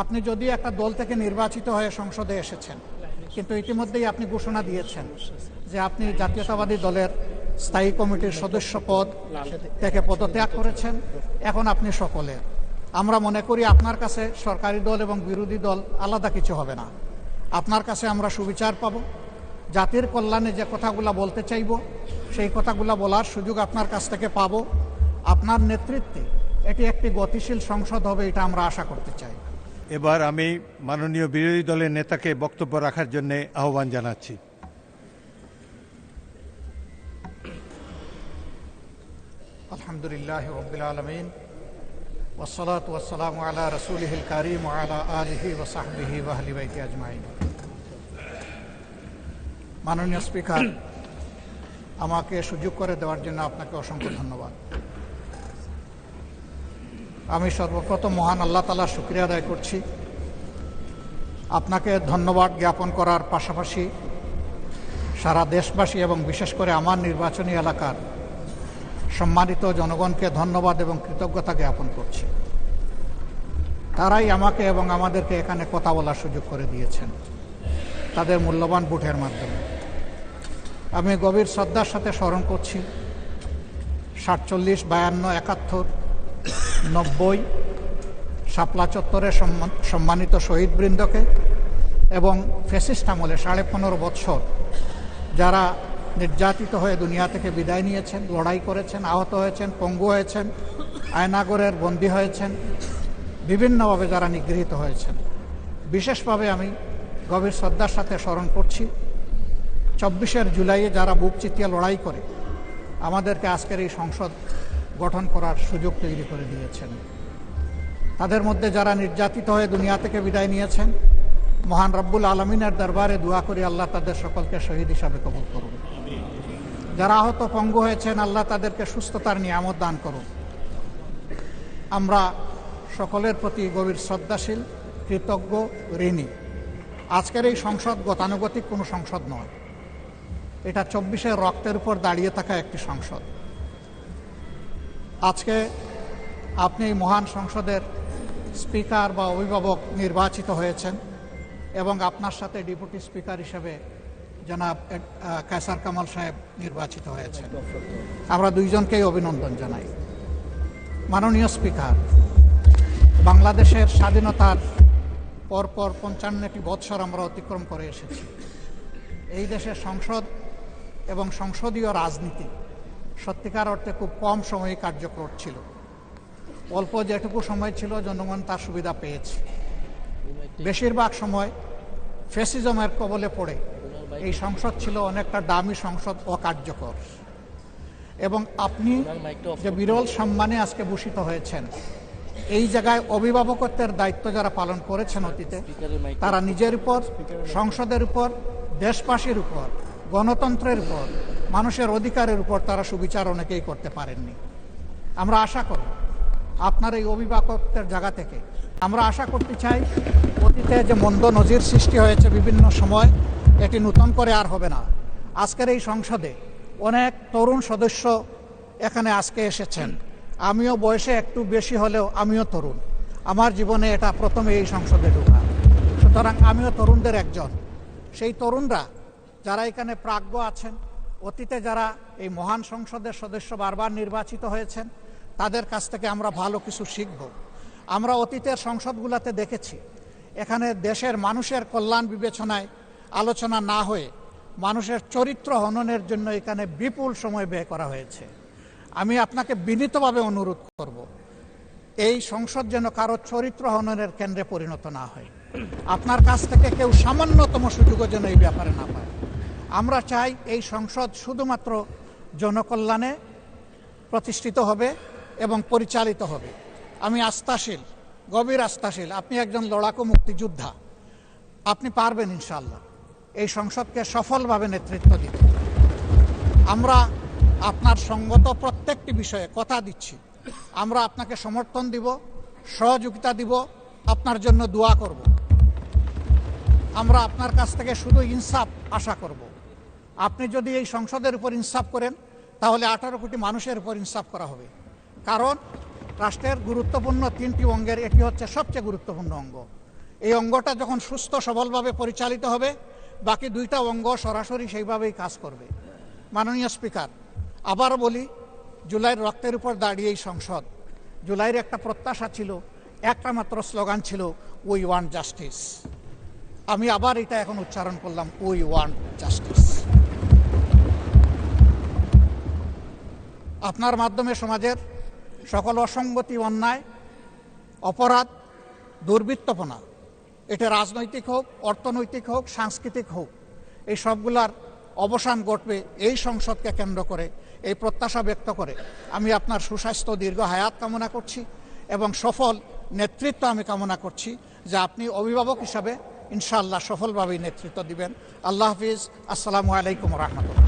আপনি যদি একটা দল থেকে নির্বাচিত হয়ে সংসদে এসেছেন, কিন্তু ইতিমধ্যেই আপনি ঘোষণা দিয়েছেন যে আপনি জাতীয়তাবাদী দলের স্থায়ী কমিটির সদস্য পদ থেকে পদত্যাগ করেছেন, এখন আপনি সকলের। আমরা মনে করি আপনার কাছে সরকারি দল এবং বিরোধী দল আলাদা কিছু হবে না। আপনার কাছে আমরা সুবিচার পাব, জাতির কল্যাণে যে কথাগুলো বলতে চাইব সেই কথাগুলো বলার সুযোগ আপনার কাছ থেকে পাব। আপনার নেতৃত্বে এটি একটি গতিশীল সংসদ হবে, এটা আমরা আশা করতে চাই। এবার আমি মাননীয় বিরোধী দলের নেতাকে বক্তব্য রাখার জন্য আহ্বান জানাচ্ছি। আলহামদুলিল্লাহি রাব্বিল আলামিন ওয়াসসালাতু ওয়াসসালামু আলা রাসূলিহিল কারীম ওয়া আলা আলিহি ওয়া সাহবিহি ওয়া আহলি বাইতি আজমাইন। মাননীয় স্পিকার, আমাকে সুযোগ করে দেওয়ার জন্য আপনাকে অসংখ্য ধন্যবাদ। আমি সর্বপ্রথম মহান আল্লাহ তাআলার শুকরিয়া আদায় করছি। আপনাকে ধন্যবাদ জ্ঞাপন করার পাশাপাশি সারা দেশবাসী এবং বিশেষ করে আমার নির্বাচনী এলাকার সম্মানিত জনগণকে ধন্যবাদ এবং কৃতজ্ঞতা জ্ঞাপন করছি। তারাই আমাকে এবং আমাদেরকে এখানে কথা বলার সুযোগ করে দিয়েছেন তাদের মূল্যবান ভোটের মাধ্যমে। আমি গভীর শ্রদ্ধার সাথে স্মরণ করছি 47, 52, 71, 90 শাপলা চত্বরের সম্মানিত শহীদবৃন্দকে এবং ফ্যাসিস্ট আমলে 15.5 বছর যারা নির্যাতিত হয়ে দুনিয়া থেকে বিদায় নিয়েছেন, লড়াই করেছেন, আহত হয়েছেন, পঙ্গু হয়েছেন, আয়নাগরের বন্দী হয়েছেন, বিভিন্নভাবে যারা নিগৃহীত হয়েছেন, বিশেষভাবে আমি গভীর শ্রদ্ধার সাথে স্মরণ করছি 24 জুলাইয়ে যারা বুক চিতিয়ে লড়াই করে আমাদেরকে আজকের এই সংসদ গঠন করার সুযোগ তৈরি করে দিয়েছেন। তাদের মধ্যে যারা নির্যাতিত হয়ে দুনিয়া থেকে বিদায় নিয়েছেন, মহান রব্বুল আলমিনের দরবারে দোয়া করি আল্লাহ তাদের সকলকে শহীদ হিসাবে কবুল করুন। যারা আহত পঙ্গু হয়েছেন, আল্লাহ তাদেরকে সুস্থতার নিয়ামত দান করুন। আমরা সকলের প্রতি গভীর শ্রদ্ধাশীল, কৃতজ্ঞ, ঋণী। আজকের এই সংসদ গতানুগতিক কোনো সংসদ নয়, এটা 24 রক্তের উপর দাঁড়িয়ে থাকা একটি সংসদ। আজকে আপনি এই মহান সংসদের স্পিকার বা অভিভাবক নির্বাচিত হয়েছেন এবং আপনার সাথে ডেপুটি স্পিকার হিসেবে জনাব কায়সার কামাল সাহেব নির্বাচিত হয়েছেন। আমরা দুইজনকেই অভিনন্দন জানাই। মাননীয় স্পিকার, বাংলাদেশের স্বাধীনতার পরপর 55টি বৎসর আমরা অতিক্রম করে এসেছি। এই দেশের সংসদ এবং সংসদীয় রাজনীতি সত্যিকার অর্থে খুব কম সময়ে কার্যকর ছিল। অল্প যেটুকু সময় ছিল জনগণ তার সুবিধা পেয়েছে। বেশিরভাগ সময় ফ্যাসিজমের কবলে পড়ে এই সংসদ ছিল অনেকটা দামি সংসদ, অকার্যকর। এবং আপনি যে বিরল সম্মানে আজকে ভূষিত হয়েছেন, এই জায়গায় অভিভাবকত্বের দায়িত্ব যারা পালন করেছেন অতীতে, তারা নিজের উপর, সংসদের উপর, দেশবাসীর উপর, গণতন্ত্রের উপর, মানুষের অধিকারের উপর তারা সুবিচার অনেকেই করতে পারেননি। আমরা আশা করব আপনার এই অভিভাবকত্বের জায়গা থেকে আমরা আশা করতে চাই অতীতে যে মন্দ নজির সৃষ্টি হয়েছে বিভিন্ন সময়, এটি নতুন করে আর হবে না। আজকের এই সংসদে অনেক তরুণ সদস্য এখানে আজকে এসেছেন। আমিও বয়সে একটু বেশি হলেও আমিও তরুণ। আমার জীবনে এটা প্রথমে এই সংসদে ঢোকা, সুতরাং আমিও তরুণদের একজন। সেই তরুণরা যারা এখানে প্রাজ্ঞ আছেন, অতীতে যারা এই মহান সংসদের সদস্য বারবার নির্বাচিত হয়েছেন, তাদের কাছ থেকে আমরা ভালো কিছু শিখব। আমরা অতীতের সংসদগুলোতে দেখেছি এখানে দেশের মানুষের কল্যাণ বিবেচনায় আলোচনা না হয়ে মানুষের চরিত্র হননের জন্য এখানে বিপুল সময় ব্যয় করা হয়েছে। আমি আপনাকে বিনীতভাবে অনুরোধ করব, এই সংসদ যেন কারো চরিত্র হননের কেন্দ্রে পরিণত না হয়। আপনার কাছ থেকে কেউ সামান্যতম সুযোগও যেন এই ব্যাপারে না পায়। আমরা চাই এই সংসদ শুধুমাত্র জনকল্যাণে প্রতিষ্ঠিত হবে এবং পরিচালিত হবে। আমি আস্থাশীল, গভীর আস্থাশীল, আপনি একজন লড়াকু মুক্তিযোদ্ধা, আপনি পারবেন ইনশাআল্লাহ এই সংসদকে সফলভাবে নেতৃত্ব দিতে। আমরা আপনার সঙ্গত প্রত্যেকটি বিষয়ে কথা দিচ্ছি, আমরা আপনাকে সমর্থন দিব, সহযোগিতা দিব, আপনার জন্য দোয়া করব। আমরা আপনার কাছ থেকে শুধু ইনসাফ আশা করব। আপনি যদি এই সংসদের উপর ইনসাফ করেন, তাহলে 18 কোটি মানুষের উপর ইনসাফ করা হবে। কারণ রাষ্ট্রের গুরুত্বপূর্ণ 3টি অঙ্গের এটি হচ্ছে সবচেয়ে গুরুত্বপূর্ণ অঙ্গ। এই অঙ্গটা যখন সুস্থ সবলভাবে পরিচালিত হবে, বাকি দুইটা অঙ্গ সরাসরি সেইভাবেই কাজ করবে। মাননীয় স্পিকার, আবারও বলি, জুলাইয়ের রক্তের উপর দাঁড়িয়ে এই সংসদ, জুলাইয়ের একটা প্রত্যাশা ছিল, একটা মাত্র স্লোগান ছিল, উই ওয়ান্ট জাস্টিস। আমি আবার এটা এখন উচ্চারণ করলাম, উই ওয়ান্ট জাস্টিস। আপনার মাধ্যমে সমাজের সকল অসঙ্গতি, অন্যায়, অপরাধ, দুর্বৃত্তপনা, এটা রাজনৈতিক হোক, অর্থনৈতিক হোক, সাংস্কৃতিক হোক, এই সবগুলার অবসান ঘটবে এই সংসদকে কেন্দ্র করে। এই প্রত্যাশা ব্যক্ত করে আমি আপনার সুস্বাস্থ্য, দীর্ঘ হায়াত কামনা করছি এবং সফল নেতৃত্ব আমি কামনা করছি, যে আপনি অভিভাবক হিসাবে ইনশাআল্লাহ সফলভাবেই নেতৃত্ব দিবেন। আল্লাহ হাফিজ। আসসালামু আলাইকুম রহমতুল্লাহ।